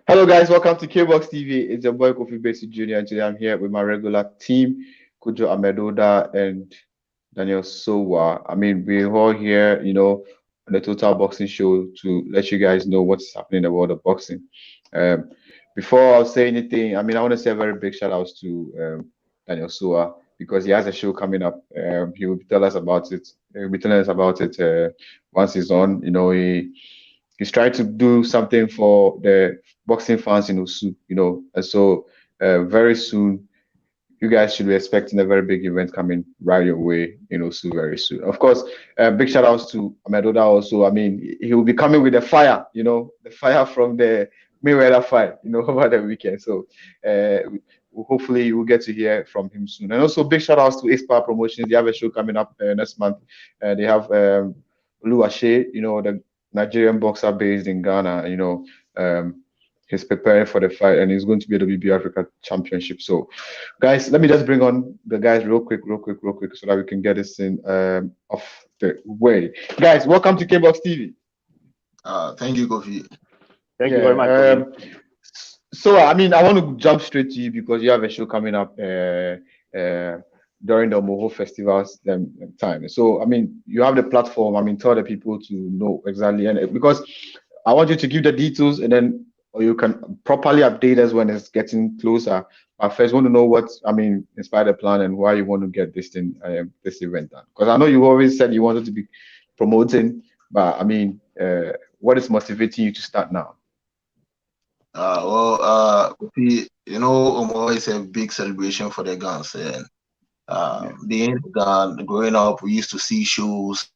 Hello guys, welcome to Kboxtv. It's your boy Kofi Baisie Jnr. and today I'm here with my regular team, Cudjoe, Amedoda, and Sowah. We're all here, on the Total Boxing Show to let you guys know what's happening in the world of boxing. Um, Before I'll say anything, I want to say a very big shout out to Sowah because he has a show coming up. He will tell us about it. He'll be telling us about it once he's on. He's trying to do something for the boxing fans in Osu, and so very soon you guys should be expecting a very big event coming right your way in Osu very soon. Of course, big shout outs to Amedoda also. He will be coming with the fire, the fire from the Mayweather fight, over the weekend. So hopefully you will get to hear from him soon. And also big shout outs to Aspire Promotions. They have a show coming up next month. They have Oluwase, the Nigerian boxer based in Ghana, he's preparing for the fight and he's going to be a WB Africa Championship. So, guys, let me just bring on the guys real quick, so that we can get this thing off the way. Guys, welcome to Kboxtv. Thank you, Kofi. Thank you very much. So, I want to jump straight to you because you have a show coming up during the Moho festivals time. So, you have the platform. Tell the people to know exactly, and because I want you to give the details, and then or you can properly update us when it's getting closer. But first, want to know what inspired the plan and why you want to get this thing, this event done. Because I know you always said you wanted to be promoting, but what is motivating you to start now? Omo is a big celebration for the Gans, and being Gan, growing up, we used to see shows.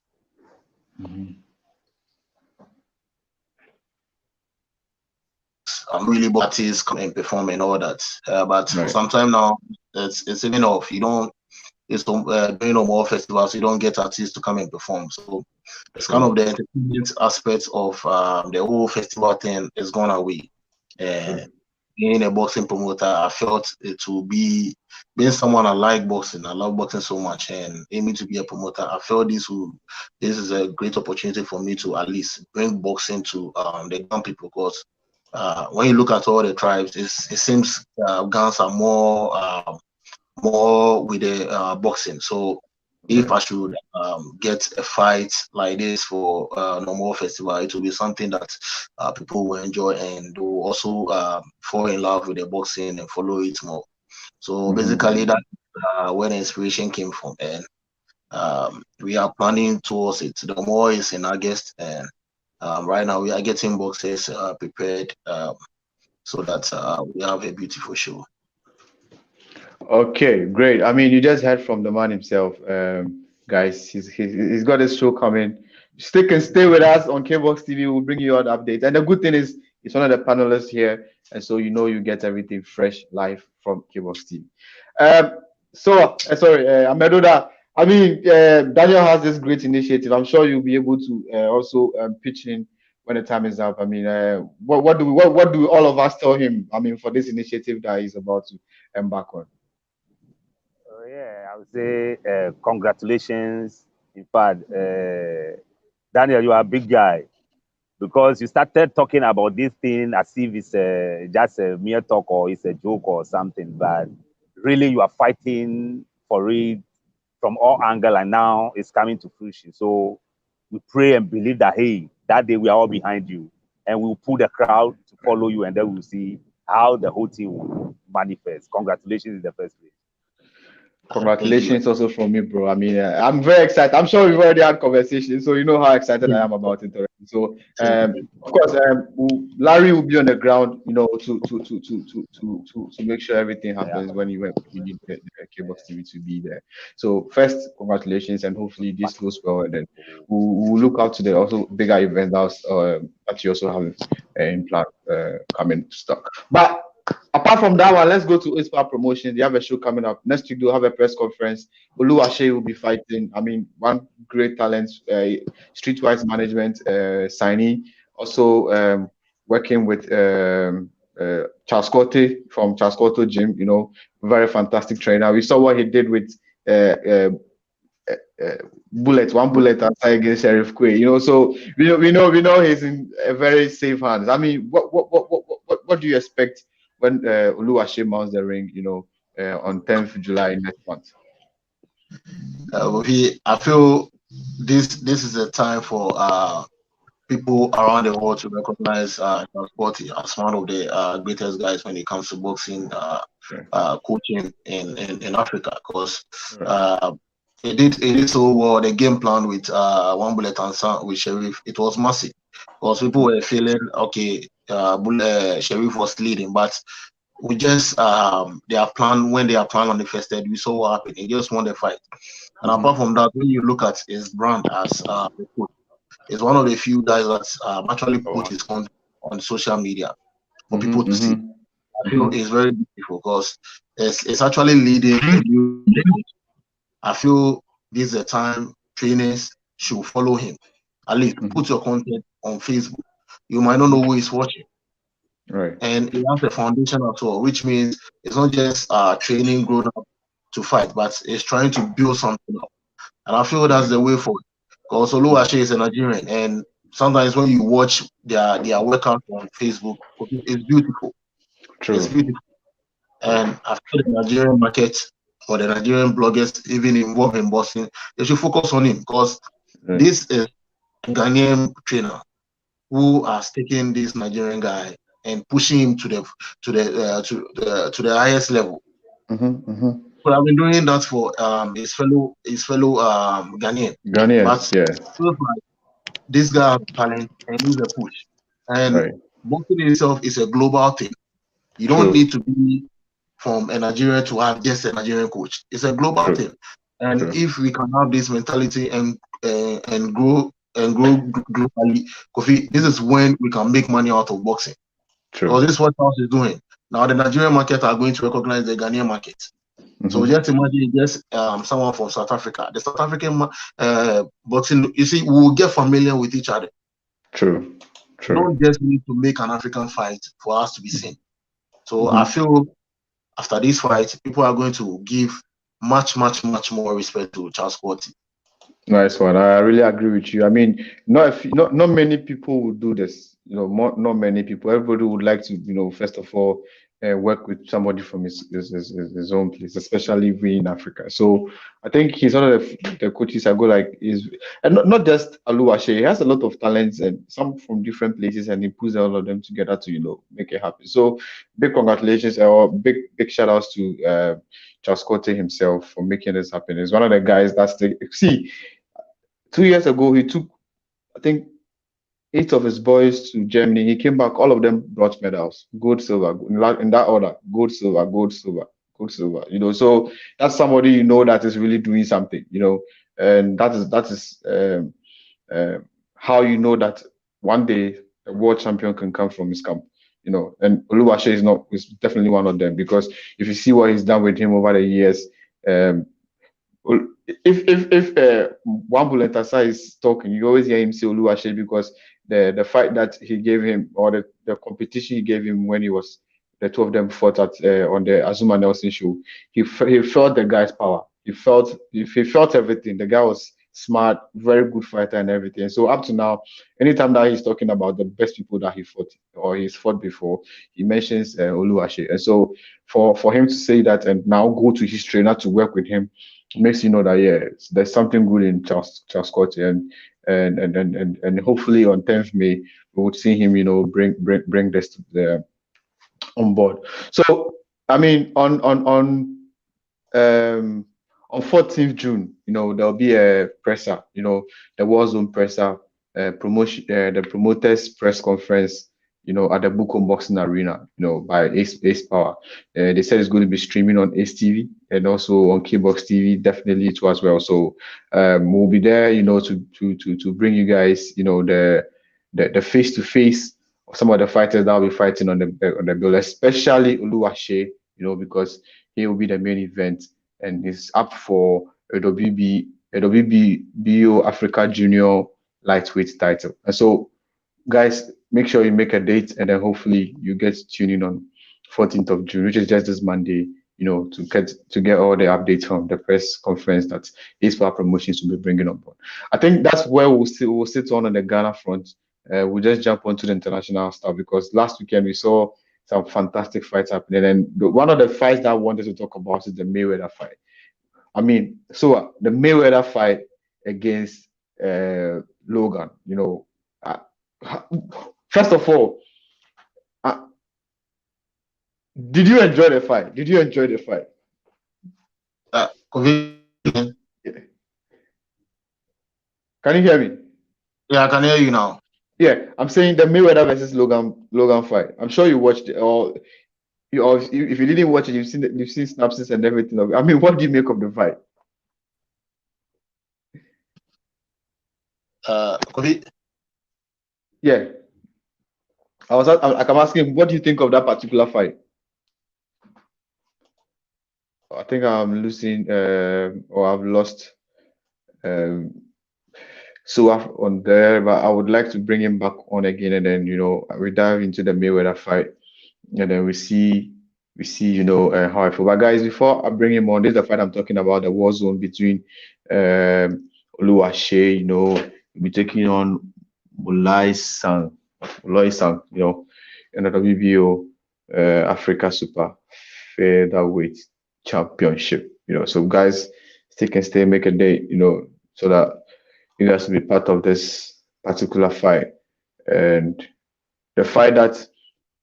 Really artists come and perform and all that. But for some time now, it's even off. You don't. It's doing no more festivals. You don't get artists to come and perform. So it's kind of the entertainment aspect of the whole festival thing is gone away. And being a boxing promoter, I felt it to be being someone I like boxing. I love boxing so much, and aiming to be a promoter. I felt this is a great opportunity for me to at least bring boxing to the young people, because when you look at all the tribes, it seems Gans are more with the boxing. So if I should get a fight like this for normal festival, it will be something that people will enjoy and will also fall in love with the boxing and follow it more. So basically, that's where the inspiration came from, and we are planning towards it. The more is in August, and right now we are getting boxes prepared so that we have a beautiful show. Okay, great. You just heard from the man himself, guys. He's got his show coming. Stay with us on Kboxtv. We'll bring you all the updates. And the good thing is, he's one of the panelists here, and so you get everything fresh live from Kboxtv. Amedoda. Daniel has this great initiative. I'm sure you'll be able to also pitch in when the time is up. What do all of us tell him? For this initiative that he's about to embark on. Yeah, I would say congratulations. In fact, Daniel, you are a big guy, because you started talking about this thing as if it's just a mere talk or it's a joke or something, but really you are fighting for it from all angles, and now it's coming to fruition. So we pray and believe that, hey, that day we are all behind you, and we'll pull the crowd to follow you, and then we'll see how the whole thing will manifest. Congratulations in the first place. Congratulations also from me, bro. I'm very excited. I'm sure we've already had conversations, so you know how excited I am about it already. So, of course, Larry will be on the ground, to make sure everything happens when you need the Kboxtv to be there. So, first, congratulations, and hopefully this goes well, and then we'll look out to the also bigger events that you also have in plan coming to stock. But apart from that one, let's go to Aspire Promotions. They have a show coming up next week. They'll have a press conference. Oluwase will be fighting. One great talent, streetwise management signee. Also working with Charles Cote from Charles Cote Gym. Very fantastic trainer. We saw what he did with one bullet outside against Sheriff Quay. So we know he's in a very safe hands. I mean, what do you expect when Oluwaseyi mounts the ring? On 10th July next month. I feel this is a time for people around the world to recognize Sporty as one of the greatest guys when it comes to boxing coaching in Africa, because it did so well. The game plan with One Bullet and Sound with Sheriff, it was massive, because people were feeling okay. Sheriff was leading, but we just when their plan manifested, we saw what happened. He just won the fight. And apart from that, when you look at his brand as a coach, he's one of the few guys that actually put his content on social media for people to see. I feel it's very beautiful, because it's actually leading a new generation. I feel this is a time trainers should follow him. At least put your content on Facebook. You might not know who is watching. Right. And it has a foundation as well, which means it's not just training grown up to fight, but it's trying to build something up. And I feel that's the way forward. Because Oluwaseyi is a Nigerian, and sometimes when you watch their workout on Facebook, it's beautiful. True. It's beautiful. And I feel the Nigerian market or the Nigerian bloggers, even involved in boxing, they should focus on him, because this is a Ghanaian trainer who has taken this Nigerian guy and pushing him to the highest level. But I've been doing that for his fellow Ghanaian. But like this guy has talent and he's a push. And boxing itself is a global thing. You don't need to be from a Nigeria to have just a Nigerian coach. It's a global thing. And if we can have this mentality and grow globally, Kofi, this is when we can make money out of boxing. Because this is what House is doing. Now the Nigerian market are going to recognize the Ghanaian market. So just imagine someone from South Africa. The South African boxing, you see, we'll get familiar with each other. True. We don't just need to make an African fight for us to be seen. So I feel after this fight, people are going to give much more respect to Charles Sporty. Nice one. I really agree with you. I mean, not many people would do this. Not many people. Everybody would like to, first of all, work with somebody from his own place, especially we in Africa. So I think he's one of the coaches I go like and not just Oluwaseyi. He has a lot of talents and some from different places, and he puts all of them together to make it happen. So big congratulations or big shout outs to Charles Sporty himself for making this happen. He's one of the guys see. 2 years ago, he took, I think, 8 of his boys to Germany. He came back, all of them brought medals, gold, silver, in that order, gold, silver, gold, silver, gold, silver. So that's somebody that is really doing something, and that is how that one day a world champion can come from his camp, and Oluwaseyi is definitely one of them, because if you see what he's done with him over the years, if One Bullet is talking, you always hear him say Oluwaseyi, because the fight that he gave him, or the competition he gave him when the two of them fought on the Azuma Nelson show, he felt the guy's power. He felt everything. The guy was smart, very good fighter and everything. So up to now, anytime that he's talking about the best people that he fought or he's fought before, he mentions Oluwaseyi. And so for him to say that and now go to his trainer to work with him, makes you know that there's something good in Charles Sporty, and hopefully on 10th May we would see him bring this to the on board. So I mean on 14th June, there'll be a presser, the War Zone presser, the promoters press conference, at the Bukom Boxing Arena, by Ace Power. They said it's going to be streaming on Ace TV and also on Kboxtv, definitely too as well. So we'll be there, to bring you guys, the face to face of some of the fighters that will be fighting on the bill, especially Oluwaseyi, because he will be the main event and he's up for a WBO Africa Junior lightweight title. And so, guys, make sure you make a date, and then hopefully you get tuning in on 14th of June, which is just this Monday, to get all the updates from the press conference that Espoir Promotions will be bringing on board. I think that's where we'll sit on the Ghana front. We'll just jump onto the international stuff because last weekend we saw some fantastic fights happening, and one of the fights that I wanted to talk about is the Mayweather fight. I mean, so the Mayweather fight against Logan. First of all, did you enjoy the fight? Did you enjoy the fight? Can you hear me? Yeah, I can hear you now. Yeah, I'm saying the Mayweather versus Logan fight. I'm sure you watched it, or if you didn't watch it, you've seen synopsis and everything of it. I mean, what do you make of the fight? Kofi? Yeah. I'm asking, what do you think of that particular fight? I think I'm losing, or I've lost Sowah on there, but I would like to bring him back on again, and then we dive into the Mayweather fight, and then we see how I feel. But guys, before I bring him on, this is the fight I'm talking about, the war zone between Oluwase, will be taking on Molai Sang, in the WBO Africa Super Featherweight Championship. So guys, stick and stay, make a day, so that you guys will be part of this particular fight. And the fight that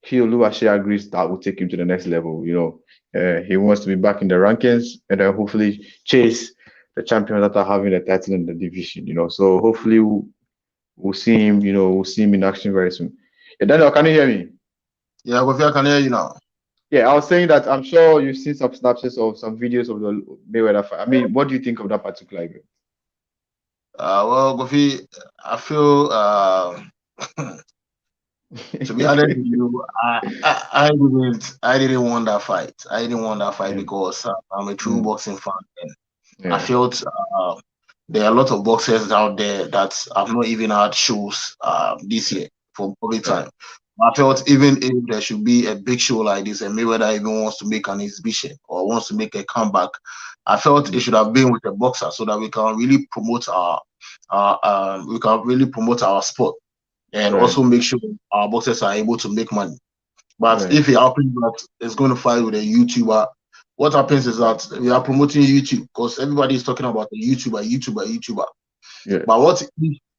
Oluwase agrees that will take him to the next level. He wants to be back in the rankings and then hopefully chase the champions that are having the title in the division. So hopefully we'll see him. We'll see him in action very soon. Yeah, Daniel, can you hear me? Yeah, Kofi, I can hear you now. Yeah, I was saying that I'm sure you've seen some snapshots of some videos of the Mayweather fight. I mean, what do you think of that particular event? Well, Kofi, I feel to be honest with you, I didn't want that fight. I didn't want that fight because I'm a true boxing fan, and I felt there are a lot of boxers out there that have not even had shows this year for COVID time. I felt even if there should be a big show like this, and Mayweather even wants to make an exhibition or wants to make a comeback, I felt it should have been with a boxer so that we can really promote our sport and also make sure our boxers are able to make money. But if it happens that it's going to fight with a YouTuber, what happens is that we are promoting YouTube because everybody is talking about the YouTuber. Yeah. But what if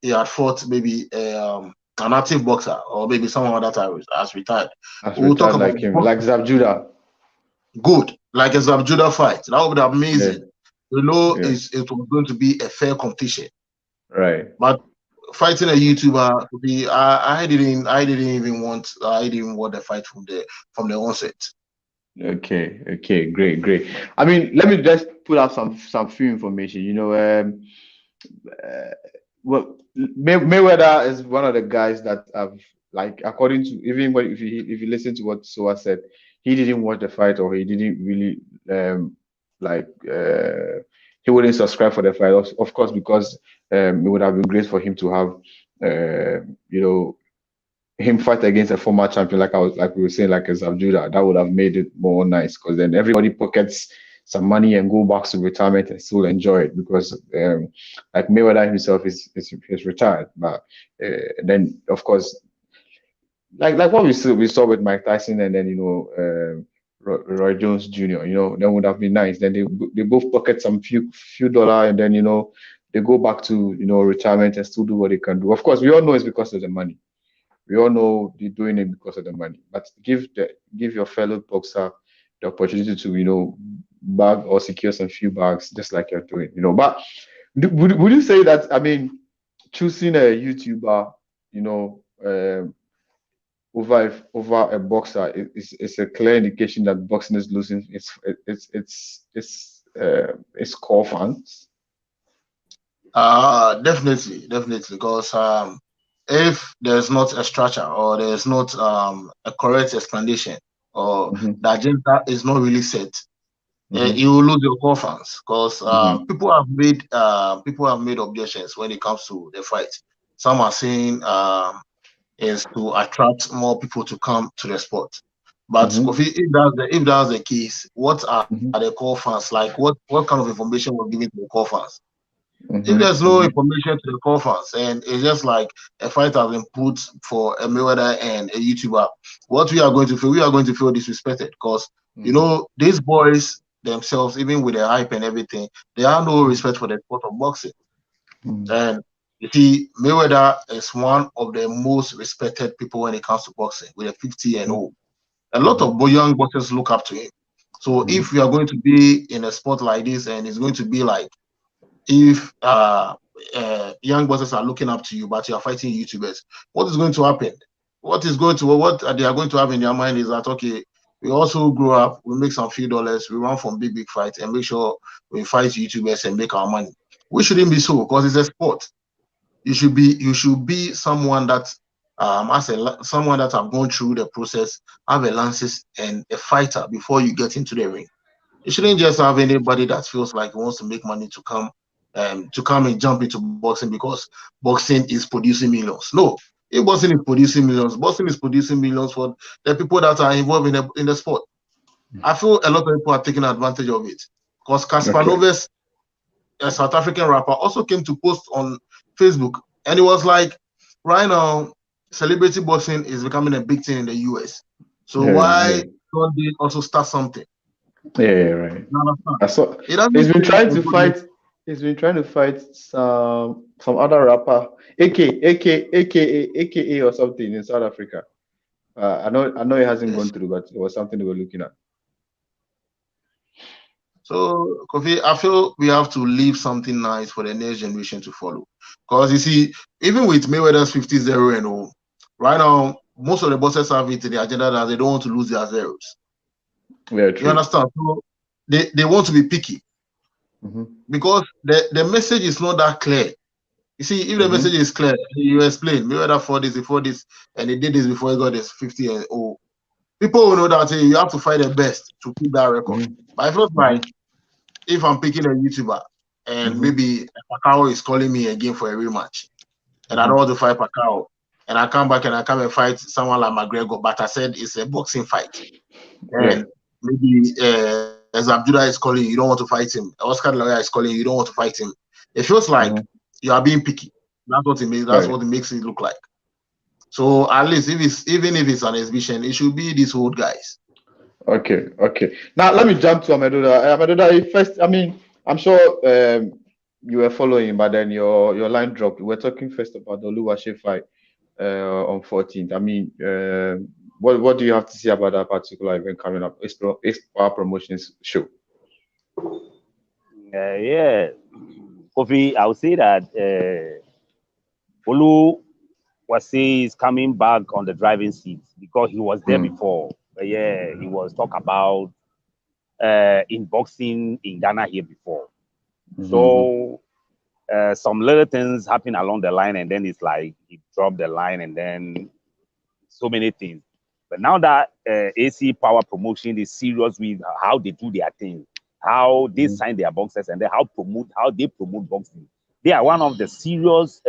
he had fought maybe an active boxer or maybe someone that has retired? We'll talk about him, like Zabjuda. Good, like a Zabjuda fight. That would be amazing. It was going to be a fair competition. Right. But fighting a YouTuber to be, I didn't even want the fight from the onset. Okay, great. I mean, let me just put out some few information. Well, Mayweather is one of the guys that have, like, according to even if you listen to what Sowah said, he didn't watch the fight or he didn't really he wouldn't subscribe for the fight, of course, because it would have been great for him to have him fight against a former champion, like we were saying, like a Zabjuda. That would have made it more nice because then everybody pockets some money and go back to retirement and still enjoy it because like Mayweather himself is retired, but then of course like what we saw with Mike Tyson and then Roy Jones Jr. That would have been nice. Then they both pocket some few dollar and then they go back to retirement and still do what they can do. Of course, we all know it's because of the money. We all know they're doing it because of the money. But give your fellow boxer the opportunity to bag or secure some few bags just like you're doing. But would you say that, I mean, choosing a YouTuber over a boxer is a clear indication that boxing is losing its core fans? Definitely, because if there's not a structure or there's not a correct explanation or the agenda is not really set, you will lose your core fans because people have made objections when it comes to the fight. Some are saying is to attract more people to come to the sport. But Kofi, if that's the case, what are the core fans like? What kind of information we're giving to the core fans? If there's no information to the core fans and it's just like a fight has been put for a Mayweather and a YouTuber, what we are going to feel disrespected because you know these boys themselves, even with their hype and everything, they have no respect for the sport of boxing. And you see, Mayweather is one of the most respected people when it comes to boxing with a 50 and 0. A lot of young boxers look up to him. So if we are going to be in a sport like this, and it's going to be like if young boxers are looking up to you, but you are fighting YouTubers, what is going to happen? What they are going to have in their mind is that, okay, we also grow up, we make some few dollars, we run from big fights and make sure we fight YouTubers and make our money. We shouldn't be so, because it's a sport. You should be someone that someone that have gone through the process, have a license and a fighter before you get into the ring. You shouldn't just have anybody that feels like he wants to make money to come and jump into boxing because boxing is producing millions. No, if boxing is producing millions, boxing is producing millions for the people that are involved in the sport. I feel a lot of people are taking advantage of it because Kaspanov's a South African rapper also came to post on Facebook, and it was like, right now, celebrity boxing is becoming a big thing in the US. So why don't they also start something? Right. I saw he's been trying to fight. He's been trying to fight some other rapper, AKA or something in South Africa. I know it hasn't gone through, but it was something we were looking at. So, Kofi, I feel we have to leave something nice for the next generation to follow. Because you see, even with Mayweather's 50-0 and 0, right now, most of the bosses have it in the agenda that they don't want to lose their zeros. Very true. You understand? So they want to be picky. Because the message is not that clear. You see, if the message is clear, you explain, Mayweather fought this before this, and he did this before he got his 50 and 0. People will know that you have to fight the best to keep that record. But I feel like if I'm picking a YouTuber and maybe Pacquiao is calling me again for a rematch, and I don't want to fight Pacquiao, and I come back and I come and fight someone like McGregor, but I said it's a boxing fight, and maybe as Amedoda is calling, you don't want to fight him. Oscar De La Hoya is calling, you don't want to fight him. It feels like you are being picky. That's what it means. That's what it makes it look like. So at least even if it's an exhibition, it should be these old guys. Okay. Now let me jump to Amedoda. Amedoda, first, I mean, I'm sure you were following, but then your line dropped. We're talking first about the Oluwase fight on 14th. I mean, what do you have to say about that particular event coming up? It's our promotions show. Kofi, I would say that Oluwase is coming back on the driving seat because he was there before. He was talk about in boxing in Ghana here before. So some little things happen along the line, and then it's like he dropped the line, and then so many things. But now that AC Power Promotion is serious with how they do their thing, how they sign their boxers, and then how they promote boxing. They are one of the serious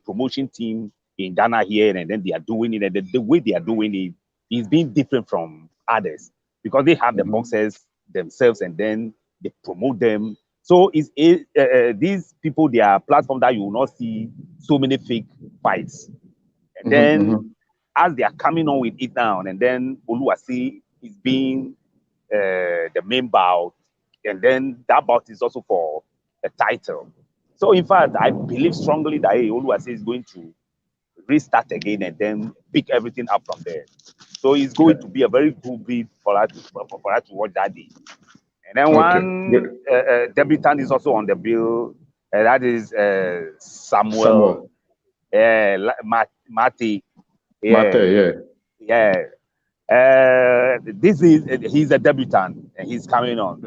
promotion team in Ghana here, and then they are doing it, and the way they are doing it is being different from others because they have the boxers themselves, and then they promote them. So these people, they are platform that you will not see so many fake fights, and then as they are coming on with it now, and then Oluwase is being the main bout, and then that bout is also for a title. So in fact, I believe strongly that Oluwase is going to restart again and then pick everything up from there. So it's going to be a very good bid for us to watch that day. And then one debutant is also on the bill, that is Samuel. Mate. He's a debutant and he's coming on.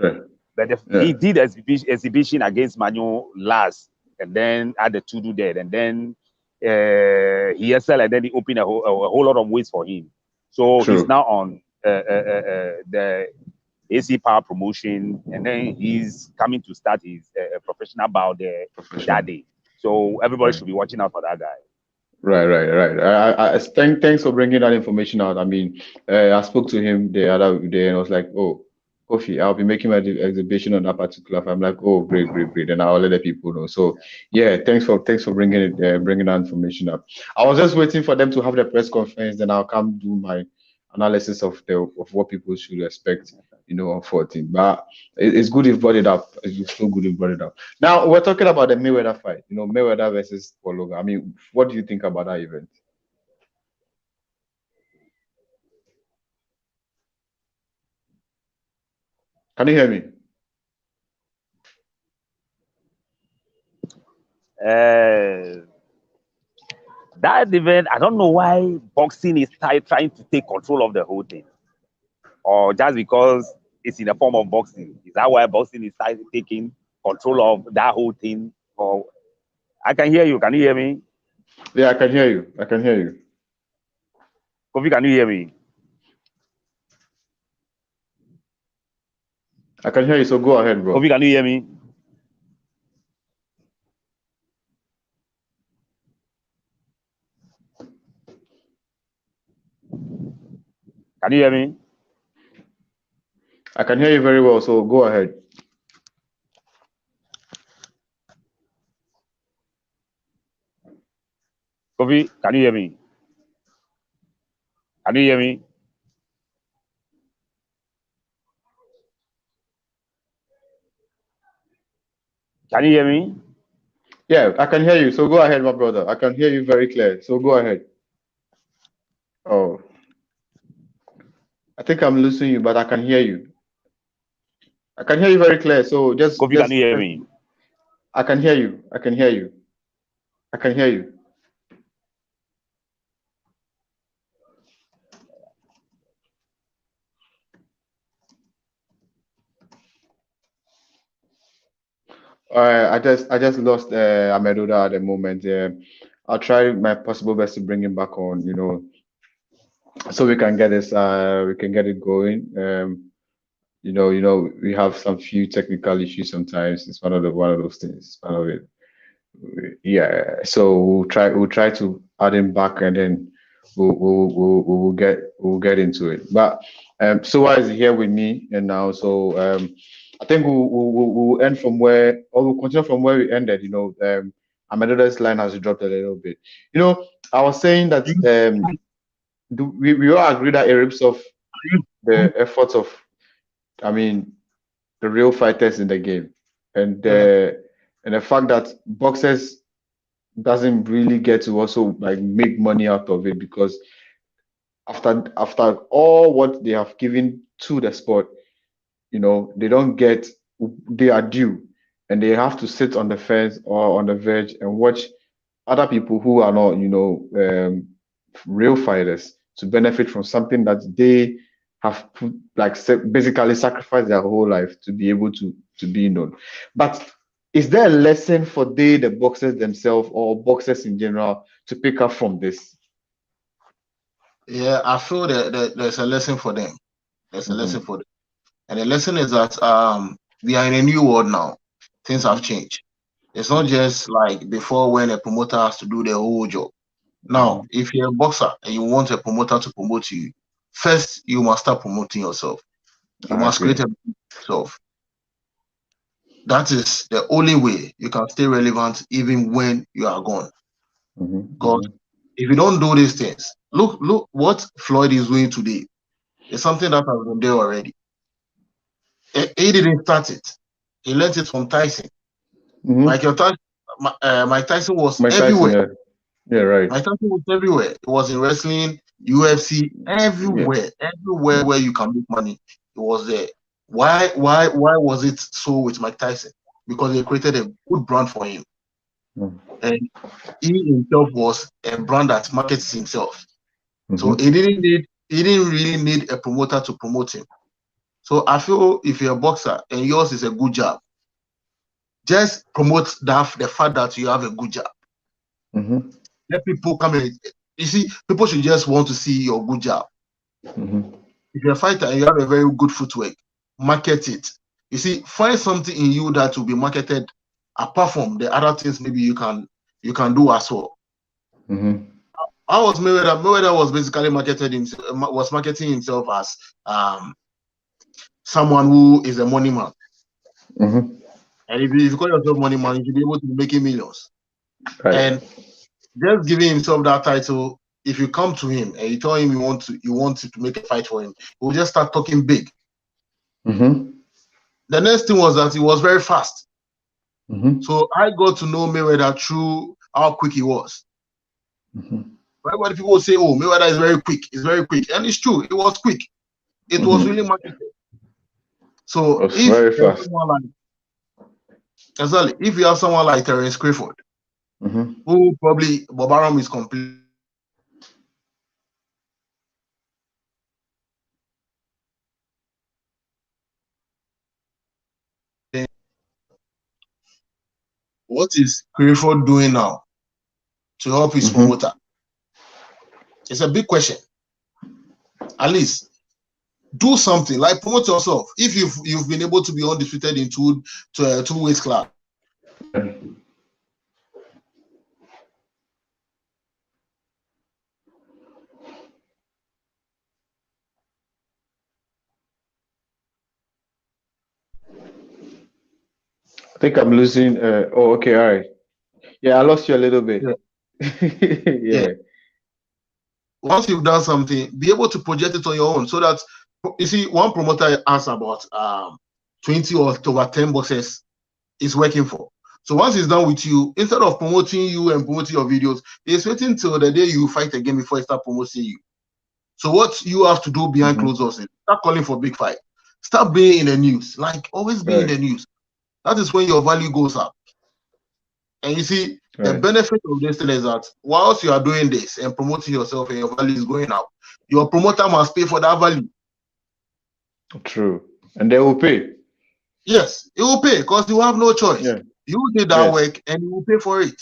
But he did exhibition against Manu last, and then had the to-do there, and then he excelled, and then he opened a whole lot of ways for him. So he's now on the AC Power Promotion, and then he's coming to start his professional bout there that day. So everybody should be watching out for that guy. Right. Thanks for bringing that information out. I mean, I spoke to him the other day and I was like, oh, Kofi, I'll be making my exhibition on that particular. I'm like, oh, great. And I'll let the people know. So yeah, thanks for bringing it, bringing that information up. I was just waiting for them to have the press conference, then I'll come do my analysis of what people should expect, on 14. But it's good you've brought it up. It's so good you've brought it up. Now we're talking about the Mayweather fight. Mayweather versus Paul Logan. I mean, what do you think about that event? Can you hear me? That event, I don't know why boxing is trying to take control of the whole thing, or just because it's in the form of boxing. Is that why boxing is taking control of that whole thing? Or I can hear you. Can you hear me? Yeah, I can hear you. Kofi, can you hear me? I can hear you. So go ahead, bro. Kofi, can you hear me? Can you hear me? I can hear you very well. So go ahead. Kofi, can you hear me? Can you hear me? Can you hear me? Yeah, I can hear you. So go ahead, my brother. I can hear you very clear. So go ahead. Oh, I think I'm losing you, but I can hear you. I can hear you very clear. So Kofi, can you hear me? I can hear you. I can hear you. I just lost Amedoda at the moment. I'll try my possible best to bring him back on, so we can get this we can get it going. We have some few technical issues sometimes. It's one of those things. One of it. Yeah. So we'll try to add him back and then we'll get into it. But Sowah is here with me and now, so I think we'll end from where, or we'll continue from where we ended. Amedoda's line has dropped a little bit. I was saying that we all agree that it rips off the efforts of, I mean, the real fighters in the game, and the fact that boxers doesn't really get to also like make money out of it, because after all what they have given to the sport, they don't get, they are due, and they have to sit on the fence or on the verge and watch other people who are not, real fighters, to benefit from something that they have basically sacrificed their whole life to be able to be known. But is there a lesson for the boxers themselves or boxers in general to pick up from this? Yeah, I feel that there's a lesson for them. There's a lesson for them. And the lesson is that we are in a new world now. Things have changed. It's not just like before, when a promoter has to do the whole job. Now, if you're a boxer and you want a promoter to promote you, first you must start promoting yourself. You must create a yourself. That is the only way you can stay relevant even when you are gone. Because if you don't do these things, look what Floyd is doing today. It's something that has been there already. He didn't start it. He learned it from Tyson. Mike Tyson was everywhere. Yeah, right. Mike Tyson was everywhere. It was in wrestling, UFC, everywhere. Everywhere where you can make money, it was there. Why was it so with Mike Tyson? Because they created a good brand for him. And he himself was a brand that markets himself. So he didn't really need a promoter to promote him. So I feel if you're a boxer and yours is a good job, just promote the fact that you have a good job. Let people come in. You see, people should just want to see your good job. If you're a fighter and you have a very good footwork, market it. You see, find something in you that will be marketed apart from the other things maybe you can do as well. how was Mayweather? Mayweather was basically marketing himself as someone who is a money man. Mm-hmm. And if you call yourself money man, you should be able to be making millions. Right. And just giving himself that title, if you come to him and you tell him you want to make a fight for him, he will just start talking big. Mm-hmm. The next thing was that he was very fast. Mm-hmm. So I got to know Mayweather through how quick he was. Mm-hmm. Everybody people say, "Oh, Mayweather is very quick. It's very quick," and it's true. It was quick. It was really marketed. So if very fast. If you have someone like Terence Crawford, who probably Bob Arum is complete. What is Crawford doing now to help his promoter? It's a big question. At least do something, like promote yourself. If you've been able to be undisputed in two weight class. I think I'm losing. Oh, okay, all right. Yeah, I lost you a little bit. Yeah. Once you've done something, be able to project it on your own, so that you see, one promoter asked about 20 or over 10 boxes is working for. So once he's done with you, instead of promoting you and promoting your videos, he's waiting till the day you fight again before he start promoting you. So what you have to do behind closed doors is start calling for big fight. Start being in the news. Like, always be in the news. That is when your value goes up. And you see, the benefit of this thing is that whilst you are doing this and promoting yourself and your value is going up, your promoter must pay for that value. True. And they will pay. Yes, it will pay because you have no choice. Yeah. You did that work and you will pay for it.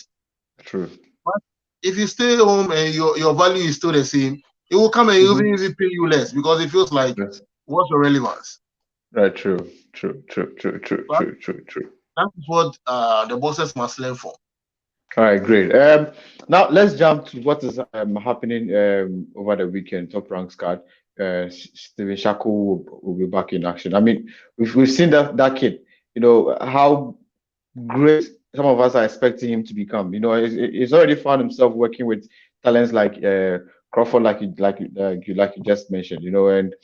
True. But if you stay home and your value is still the same, it will come and even pay you less, because it feels like, what's your relevance? Right, true. That's what the bosses must learn from. All right, great. Now let's jump to what is happening over the weekend. Top Ranks card. Steven Shaku will be back in action. I mean, we've seen that kid. You know how great some of us are expecting him to become. You know, he's already found himself working with talents like Crawford, like you just mentioned. You know, and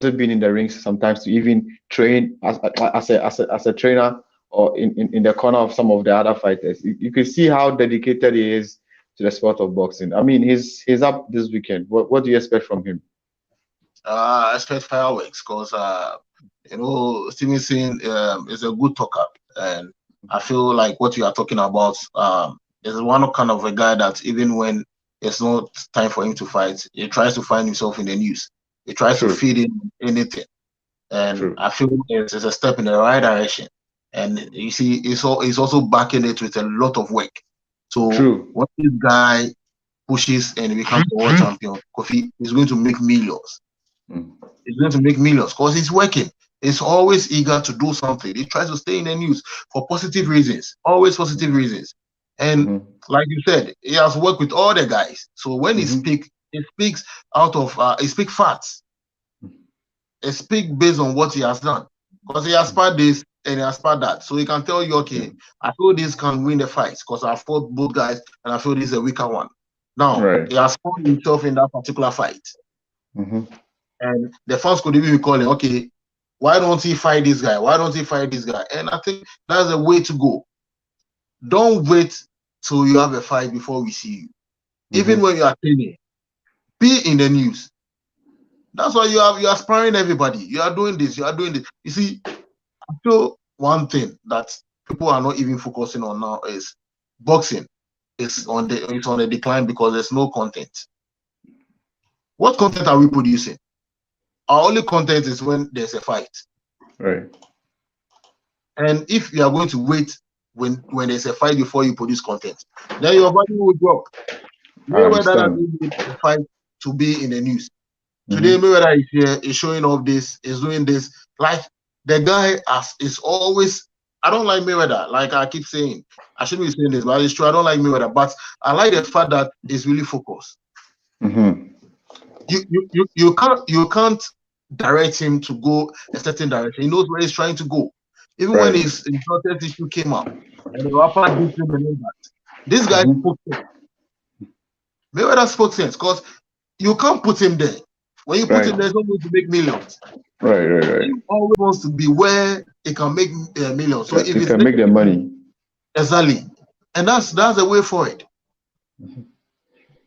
he's been in the rings sometimes to even train as a trainer, or in the corner of some of the other fighters. You can see how dedicated he is to the sport of boxing. I mean, he's up this weekend. What do you expect from him? I expect fireworks, because you know, Stevenson is a good talker, and I feel like what you are talking about is one kind of a guy that even when it's not time for him to fight, he tries to find himself in the news. He tries to feed in anything, and I feel it's a step in the right direction. And you see, he's also backing it with a lot of work. So when this guy pushes and becomes a world champion, Kofi is going to make millions. He's going to make millions because he's working. He's always eager to do something. He tries to stay in the news for positive reasons, always positive reasons. And like you said, he has worked with all the guys. So when he speaks out of, he speaks facts. He speaks based on what he has done. Because he has sparred this and he has sparred that. So he can tell you, okay, I feel this can win the fight because I fought both guys and I feel this is a weaker one. Now, he has found himself in that particular fight. And the fans could even be calling, okay, why don't he fight this guy? Why don't he fight this guy? And I think that's the way to go. Don't wait till you have a fight before we see you. Even when you are training, be in the news. That's why you are sparring everybody. You are doing this. You are doing this. You see, I feel one thing that people are not even focusing on now is boxing. It's on the decline because there's no content. What content are we producing? Our only content is when there's a fight. Right. And if you are going to wait when there's a fight before you produce content, then your value will drop. Mayweather doesn't need a fight to be in the news. Today, Mayweather is here, is showing off this, is doing this. Like, the guy is always I don't like Mayweather. Like I keep saying, I shouldn't be saying this, but it's true. I don't like Mayweather, but I like the fact that he's really focused. You can't direct him to go a certain direction. He knows where he's trying to go. Even when his contest issue came up and the rapper did him and all that, this guy spoke sense. Mayweather spoke sense because you can't put him there. When you put him there, he's not going to make millions. Right. He always wants to be where he can make millions. So if he can make the money. Exactly. And that's the way for it.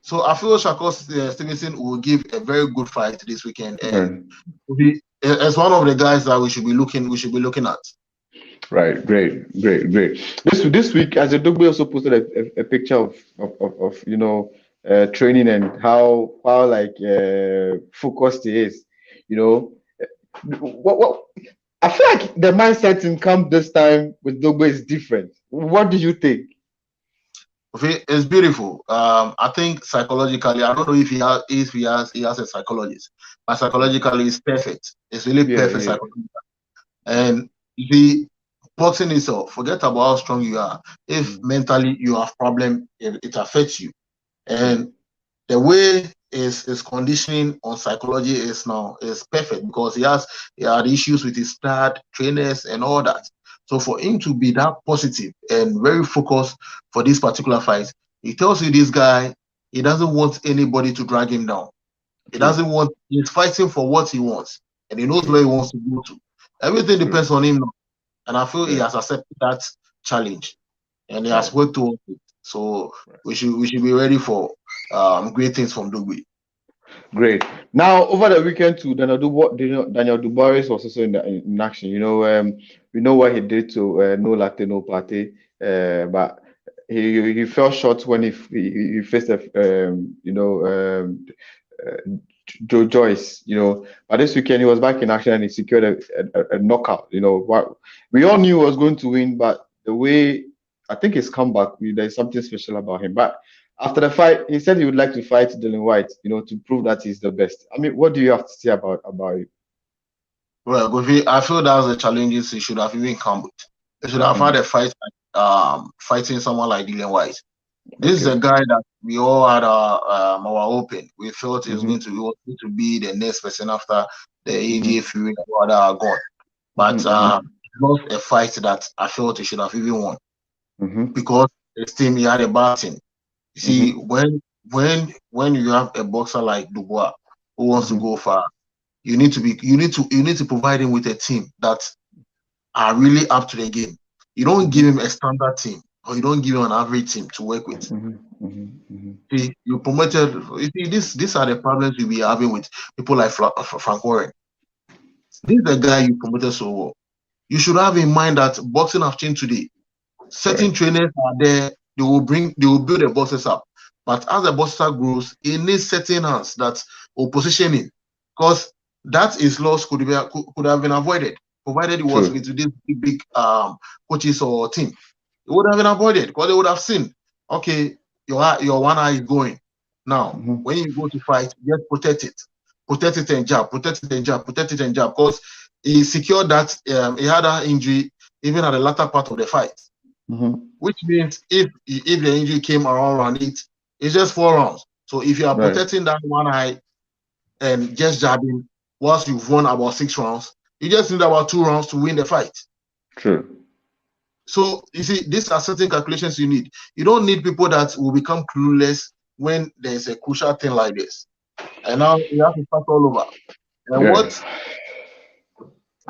So I feel Shakur Stevenson will give a very good fight this weekend, and as one of the guys that we should be looking at. Right, great. This week, as Dogbe also posted a picture of you know training and how like focused he is. You know, what I feel like the mindset in camp this time with Dogbe is different. What do you think? It's beautiful. I think psychologically, I don't know if he has a psychologist, but psychologically, it's perfect. It's really perfect psychologically. And the boxing itself, forget about how strong you are. If mentally you have problem, it affects you. And the way his conditioning on psychology is perfect because he had issues with his dad, trainers, and all that. So for him to be that positive and very focused for this particular fight, he tells you this guy, he doesn't want anybody to drag him down. He's fighting for what he wants, and he knows where he wants to go to. Everything depends on him now. And I feel he has accepted that challenge, and he has worked towards it. So we should be ready for great things from Dogbe. Great. Now over the weekend too, Daniel Dubois was also in action. You know, we know what he did to No Latte No Party, but he fell short when he faced Joe Joyce. You know, but this weekend he was back in action and he secured a knockout. You know, we all knew he was going to win, but the way I think his comeback, there's something special about him. But after the fight, he said he would like to fight Dillian Whyte, you know, to prove that he's the best. I mean, what do you have to say about it? Well, Kofi, I feel that's the challenges he should have even come with. He should have had a fight fighting someone like Dillian Whyte. This is a guy that we all had our open. We felt he was going to be the next person after the AJ Fury and are gone. But lost a fight that I felt he should have even won because his team he had a bad team. You see, when you have a boxer like Dubois who wants to go far, you need to provide him with a team that are really up to the game. You don't give him a standard team, or you don't give him an average team to work with. See, you promoted. You see, these are the problems we be having with people like Frank Warren. This is the guy you promoted so well. You should have in mind that boxing has changed today. Certain trainers are there. They will build the boxers up. But as the boxer grows, it needs certain hands that will position him. Because that is loss could have been avoided, provided it was with this big coaches or team. It would have been avoided because they would have seen, okay, your one eye is going. Now, when you go to fight, just protect it and jab, protect it and jab. Because he secured that he had an injury even at the latter part of the fight. Which means if the injury came around round 8, it's just 4 rounds. So if you are protecting that one eye and just jabbing, once you've won about 6 rounds, you just need about 2 rounds to win the fight. True. So you see, these are certain calculations you need. You don't need people that will become clueless when there's a crucial thing like this. And now you have to start all over. And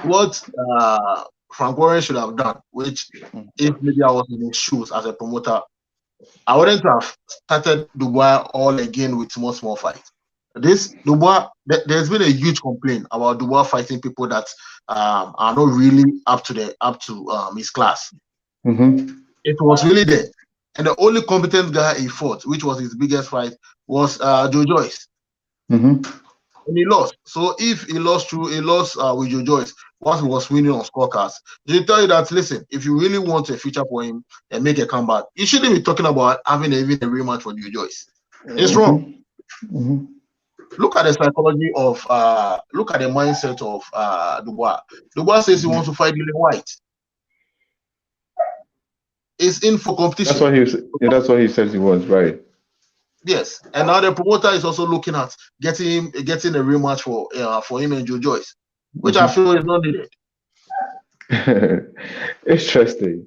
what Frank Warren should have done, which if maybe I was in his shoes as a promoter, I wouldn't have started Dubois all again with small fights. This Dubois, there's been a huge complaint about Dubois fighting people that are not really up to his class. It was really there, and the only competent guy he fought, which was his biggest fight, was Joe Joyce. And he lost. So if he lost with Joe Joyce, once he was winning on scorecards, they tell you that, listen, if you really want a future for him and make a comeback, you shouldn't be talking about having even a rematch for Joe Joyce. It's wrong. Look at the psychology of look at the mindset of Dubois. Dubois says he wants to fight Dillian Whyte. is in for competition. That's what he says he wants, right? Yes, and now the promoter is also looking at getting a rematch for him and Joe Joyce, which I feel is not needed. Interesting.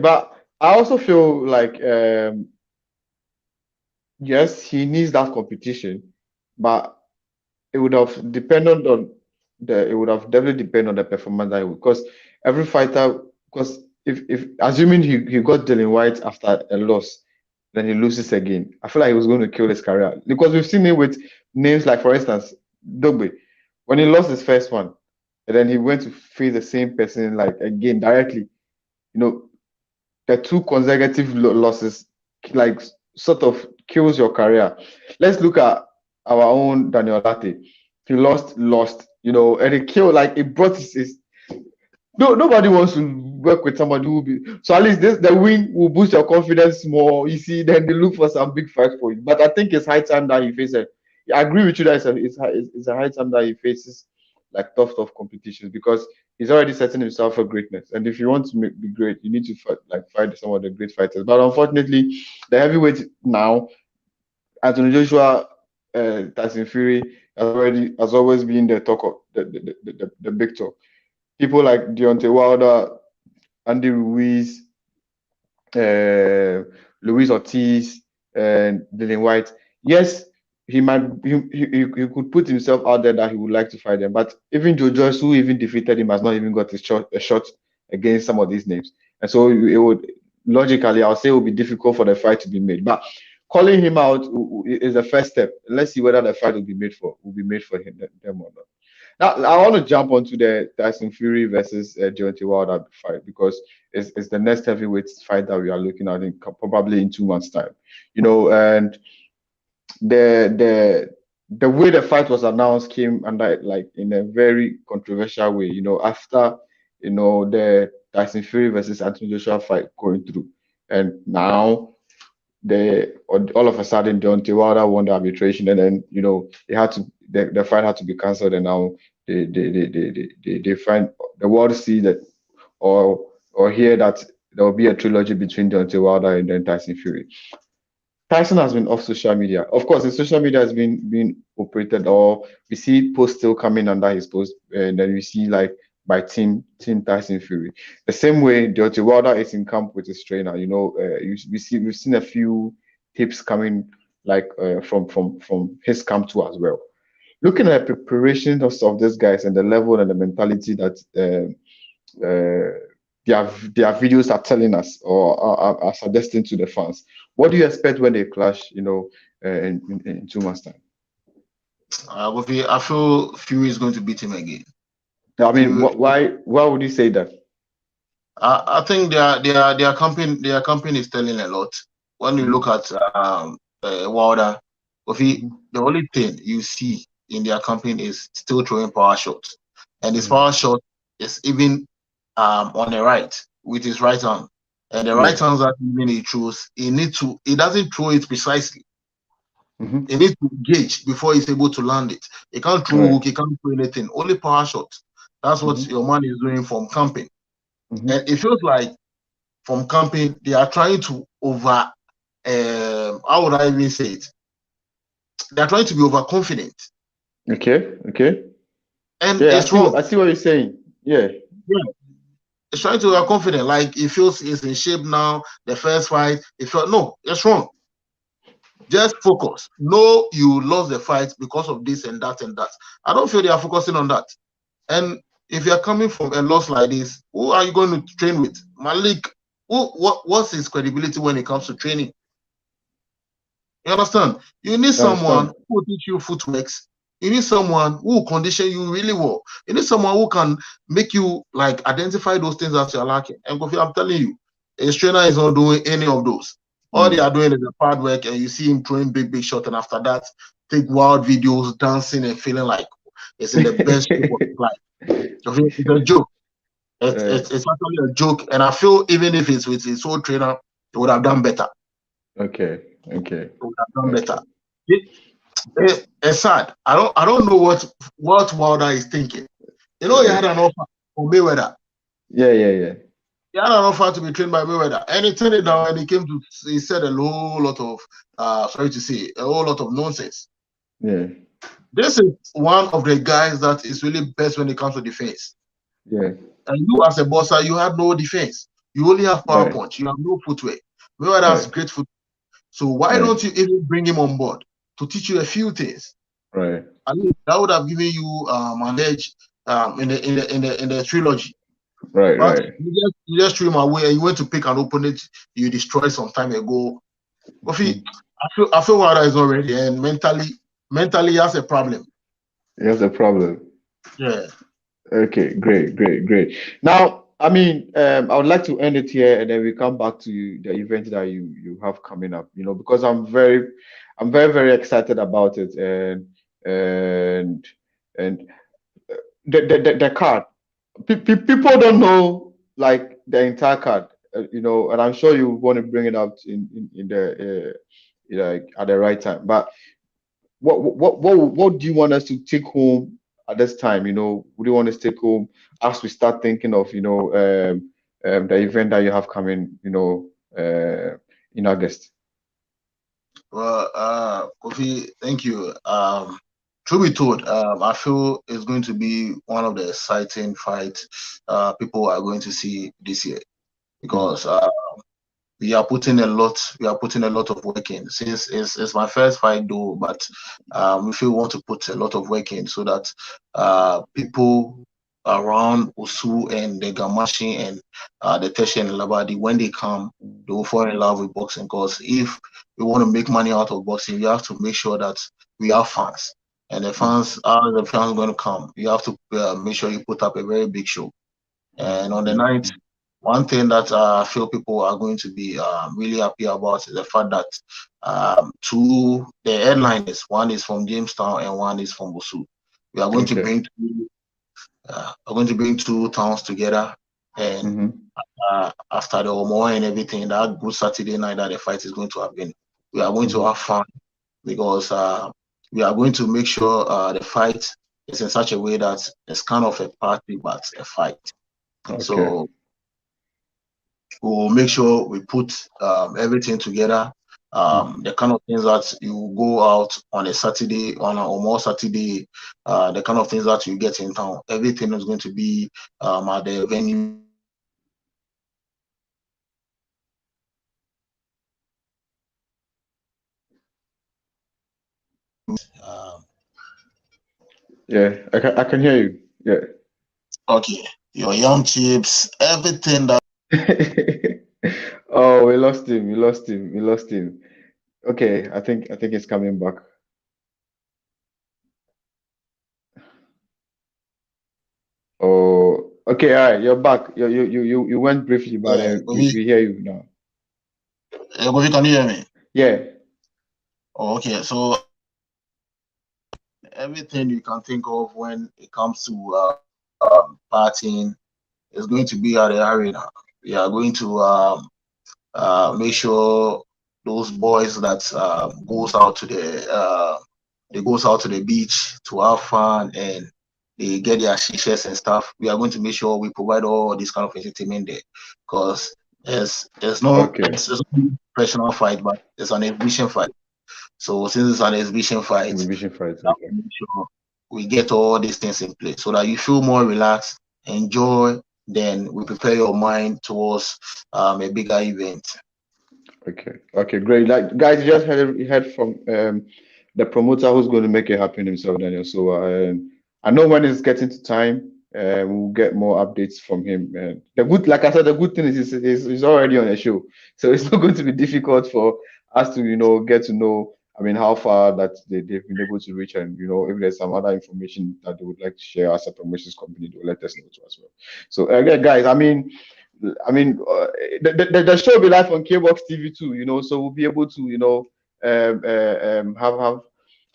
But I also feel like yes, he needs that competition, but it would have depended on it would have definitely depended on the performance that because every fighter, because if assuming he got Dylan White after a loss, then he loses again, I feel like he was going to kill his career because we've seen him with names like, for instance, Dogbe, when he lost his first one, and then he went to face the same person like again directly, the 2 consecutive losses like sort of kills your career. Let's look at our own Daniel Latte. He lost, and it killed, like it brought his no, nobody wants to work with somebody who will be so at least the win will boost your confidence more. You see, then they look for some big fight for you. But I think it's high time that he faces. I agree with you that it's a high time that he faces like tough competitions because he's already setting himself for greatness. And if you want to be great, you need to fight some of the great fighters. But unfortunately, the heavyweight now, Anthony Joshua, Tyson Fury has always been the talk of the big talk. People like Deontay Wilder, Andy Ruiz, Luis Ortiz, and Dylan White. Yes, he could put himself out there that he would like to fight them. But even Joe Joyce, who even defeated him, has not even got a shot against some of these names. And so it would logically, I'll say, it would be difficult for the fight to be made. But calling him out is the first step. Let's see whether the fight will be made for him them or not. Now, I want to jump onto the Tyson Fury versus Deontay Wilder fight because it's the next heavyweight fight that we are looking at probably in 2 months' time. And the way the fight was announced came under like in a very controversial way. After the Tyson Fury versus Anthony Joshua fight going through, and now all of a sudden Deontay Wilder won the arbitration, and then it had to the fight had to be cancelled, and now they find the world see that or hear that there will be a trilogy between Deontay Wilder and then Tyson Fury. Tyson has been off social media. Of course, his social media has been operated, or we see posts still coming under his post, and then we see like by team Tyson Fury. The same way Deontay Wilder is in camp with his trainer. We've seen a few tips coming like from his camp too as well. Looking at the preparation of these guys and the level and the mentality that their videos are telling us or are suggesting to the fans, what do you expect when they clash? In 2 months' time. I feel Fury is going to beat him again. I mean, why would you say that? I think their campaign is telling a lot. When you look at Wilder, the only thing you see in their campaign is still throwing power shots, and his power shot is even on the right with his right hand, and the right hand that he throws, he doesn't throw it precisely. He needs to gauge before he's able to land it. He can't throw hook, he can't throw anything, only power shots. That's what your man is doing from camping. And it feels like from camping, they are trying to how would I even say it? They are trying to be overconfident. Okay. And it's wrong. I see what you're saying. Yeah. It's trying to be overconfident. Like, it feels it's in shape now. The first fight, no, it's wrong. Just focus. No, you lost the fight because of this and that and that. I don't feel they are focusing on that. And if you're coming from a loss like this, who are you going to train with? Malik, what's his credibility when it comes to training? You understand? You need someone who will teach you footworks. You need someone who will condition you really well. You need someone who can make you like identify those things that you're lacking. And Kofi, I'm telling you, his trainer is not doing any of those. All they are doing is the hard work, and you see him throwing big shots, and after that, take wild videos, dancing and feeling like it's in the best shape of his life. It's a joke. It's actually a joke, and I feel even if it's with his old trainer, he would have done better. Okay. He would have done better. It's sad. I don't know what Wilder is thinking. He had an offer from Mayweather. Yeah. he had an offer to be trained by Mayweather, and he turned it down. And he said a whole lot of, sorry to say, a whole lot of nonsense. Yeah. This is one of the guys that is really best when it comes to defense. Yeah. And you as a boxer, you have no defense. You only have power punch. You have no footwork. Mayweather has great footwork. So why don't you even bring him on board to teach you a few things? Right. I mean, that would have given you an edge in the trilogy. Right. But right. you just threw him away, and you went to pick an opponent you destroyed some time ago. Kofi, I feel Wilder is not ready, and mentally he has a problem. He has a problem. Yeah. Okay, great. Now, I mean, I would like to end it here, and then we come back to the event that you have coming up. You know, because I'm very excited about it, and the card. People don't know like the entire card, you know, and I'm sure you want to bring it up in the at the right time. But what do you want us to take home at this time? You know, what do you want us to take home as we start thinking of, you know, the event that you have coming, you know, in August? Well, Kofi, thank you. Truth be told, I feel it's going to be one of the exciting fights people are going to see this year, because we are putting a lot of work in. Since it's my first fight though, but we feel we want to put a lot of work in so that people around Osu and the Gamashi and the Teshi and Labadi, when they come, they will fall in love with boxing. Because if we want to make money out of boxing, we have to make sure that we have fans. And the fans are the fans going to come. You have to make sure you put up a very big show. And on the night, one thing that I feel people are going to be really happy about is the fact that the headliners, one is from Jamestown and one is from Osu. We are going to bring two towns together, and after the Omo and everything, that good Saturday night that the fight is going to happen, we are going to have fun, because we are going to make sure the fight is in such a way that it's kind of a party but a fight. So we'll make sure we put everything together. The kind of things that you go out on a Saturday, on a Omo Saturday, the kind of things that you get in town, everything is going to be at the venue. Yeah, I can hear you. Yeah. Okay, your young chips, everything that. Oh, we lost him. Okay, I think he's coming back. Oh, okay, all right, you're back. You went briefly, but we hear you now. Can you hear me? Yeah. Oh, okay, so everything you can think of when it comes to partying is going to be at the arena. We are going to make sure those boys that goes out to the beach to have fun, and they get their shishas and stuff. We are going to make sure we provide all this kind of entertainment there, because there's no it's a professional fight, but it's an exhibition fight. So since it's an exhibition fight, make sure we get all these things in place so that you feel more relaxed, enjoy. Then we prepare your mind towards a bigger event. Okay, great. Like, guys, you just heard from the promoter who's going to make it happen himself, Daniel. So I know when it's getting to time, we'll get more updates from him. The good, like I said, the good thing is he's already on the show, so it's not going to be difficult for us to get to know. I mean, how far that they've been able to reach, and if there's some other information that they would like to share as a promotions company, they'll let us know too as well. So again, guys, I mean, the show will be live on Kboxtv too, so we'll be able to,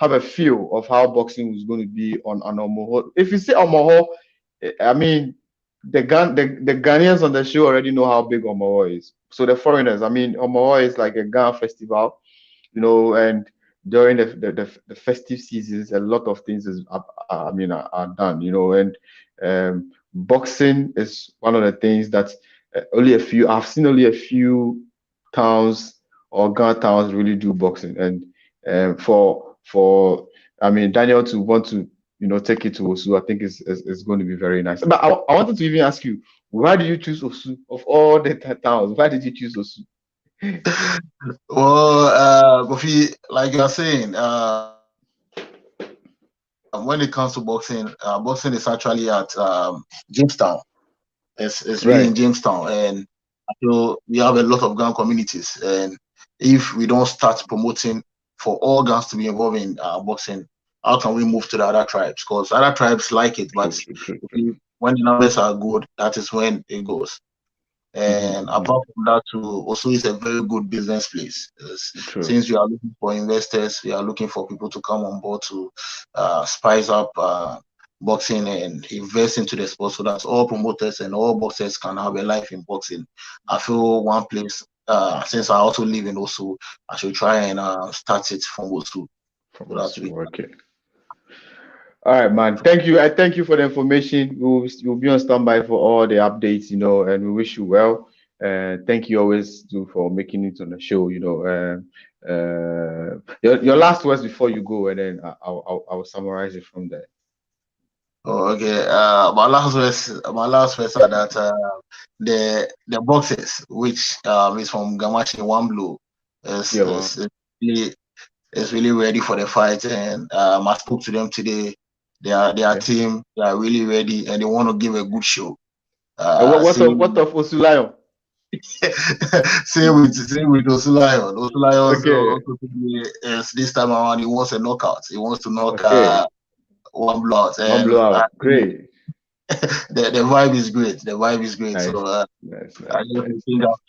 have a feel of how boxing is going to be on Omoho. If you say Omoho, I mean, the Ghanaians on the show already know how big Omoho is. So the foreigners, I mean, Omoho is like a Ghana festival, and during the festive seasons, a lot of things are done, and boxing is one of the things that only a few. I've seen only a few towns or Ghana towns really do boxing, and for I mean Daniel to want to take it to Osu, I think is going to be very nice. But I wanted to even ask you, why did you choose Osu of all the towns? Why did you choose Osu? Well, Kofi, like you're saying, when it comes to boxing, boxing is actually at Jamestown. It's really in Jamestown, and I feel we have a lot of Ghana communities. And if we don't start promoting for all Ghans to be involved in boxing, how can we move to the other tribes? Because other tribes like it, but True. when the numbers are good, that is when it goes. And apart from that, too, also is a very good business place. Since we are looking for investors, we are looking for people to come on board to spice up boxing and invest into the sport, so that all promoters and all boxers can have a life in boxing. I feel one place, since I also live in Osu, I should try and start it from Osu. Okay. All right, man. Thank you. I thank you for the information. We'll be on standby for all the updates, and we wish you well. Thank you always for making it on the show. Your last words before you go, and then I'll summarize it from there. Oh, okay. My last words are that the boxes, which is from Gamashi One Blue, is really ready for the fight, and I spoke to them today. Their team, they are really ready, and they want to give a good show. What of Osulayo? Same with Osulayo. Osulayo this time around, he wants a knockout. He wants to knock one blowout. One blowout. Great. The vibe is great. The vibe is great. Nice. So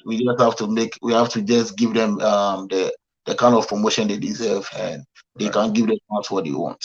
we just have to just give them the kind of promotion they deserve, and they can give them what they want.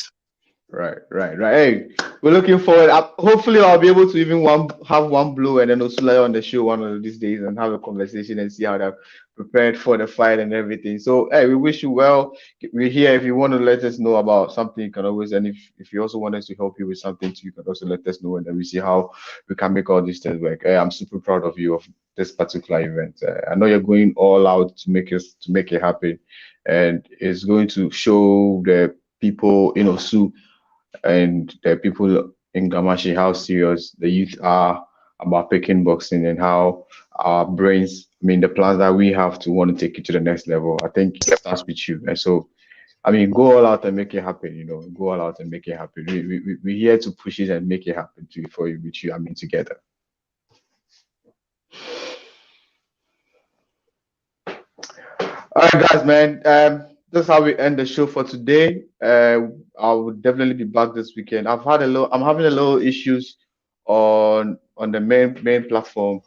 Right. Hey, we're looking forward. Hopefully, I'll be able to even have one blow and then Osulayo on the show one of these days and have a conversation and see how they're prepared for the fight and everything. So, hey, we wish you well. We're here. If you want to let us know about something, you can always. And if you also want us to help you with something too, you can also let us know, and then we see how we can make all these things work. Hey, I'm super proud of you of this particular event. I know you're going all out to make it happen, and it's going to show the people in Osu and the people in Gamashi how serious the youth are about picking boxing, and how our brains, the plans that we have to want to take it to the next level. I think it starts with you. And so, go all out and make it happen, go all out and make it happen. We're here to push it and make it happen for you, with you, together. All right, guys, man. That's how we end the show for today. I will definitely be back this weekend. I'm having a little issues on the main platform,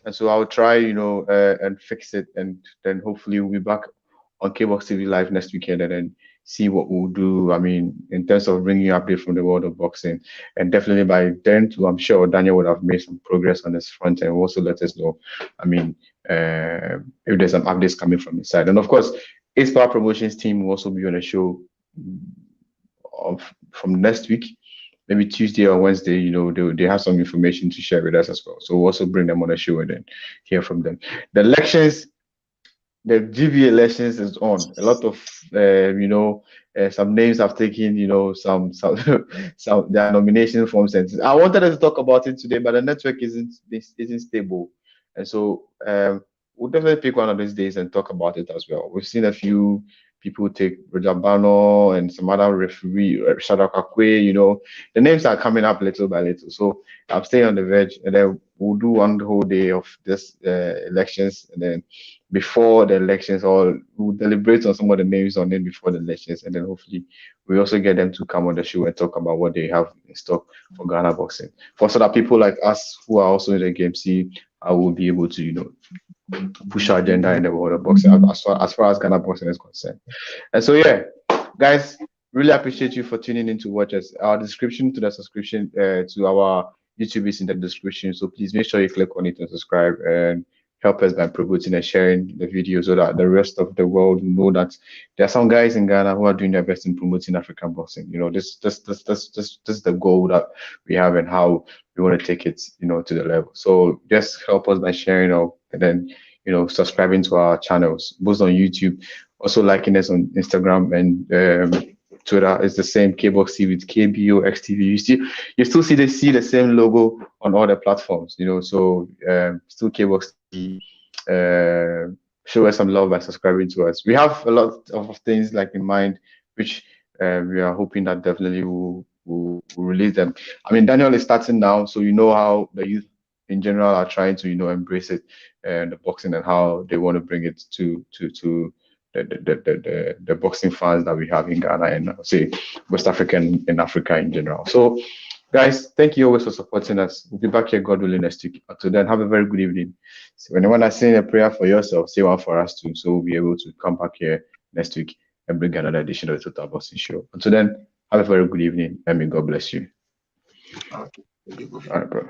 and so I'll try, and fix it, and then hopefully we'll be back on Kboxtv Live next weekend, and then see what we'll do. In terms of bringing you update from the world of boxing, and definitely by then too, I'm sure Daniel would have made some progress on this front, and also let us know. If there's some updates coming from his side, and of course, Ace Power Promotions team will also be on a show from next week, maybe Tuesday or Wednesday. They have some information to share with us as well. So we'll also bring them on a show and then hear from them. The elections, the GB elections is on. A lot of some names have taken some their nomination forms, and I wanted us to talk about it today, but the network isn't stable, and so we'll definitely pick one of these days and talk about it as well. We've seen a few people take Roger Bano and some other referee, Shadow Kakwe, the names are coming up little by little. So I'm staying on the verge, and then we'll do one whole day of this elections, and then before the elections, or we'll deliberate on some of the names on it before the elections, and then hopefully we also get them to come on the show and talk about what they have in stock for Ghana boxing. For so that people like us who are also in the game see how we'll be able to, push our agenda in the world of boxing as far as Ghana boxing is concerned. And so, yeah, guys, really appreciate you for tuning in to watch us. Our description to the subscription to our YouTube is in the description. So please make sure you click on it and subscribe, and help us by promoting and sharing the video so that the rest of the world know that there are some guys in Ghana who are doing their best in promoting African boxing. You know, this is the goal that we have and how we want to take it, you know, to the level. So just help us by sharing, and then, you know, subscribing to our channels, both on YouTube, also liking us on Instagram and Twitter. Is the same, Kboxtv with Kboxtv. You still see the same logo on all the platforms, you know. So still Kboxtv. Show us some love by subscribing to us. We have a lot of things like in mind, which we are hoping that definitely will release them. I mean, Daniel is starting now, so you know how the youth in general are trying to, you know, embrace it and the boxing and how they want to bring it to the boxing fans that we have in Ghana and say West Africa and Africa in general. So guys, thank you always for supporting us. We'll be back here, God willing, next week. Until then, have a very good evening. So when I say a prayer for yourself, say one for us too, so we'll be able to come back here next week and bring another edition of the Total Boxing Show. Until then, have a very good evening and may God bless you. Okay. All right, bro.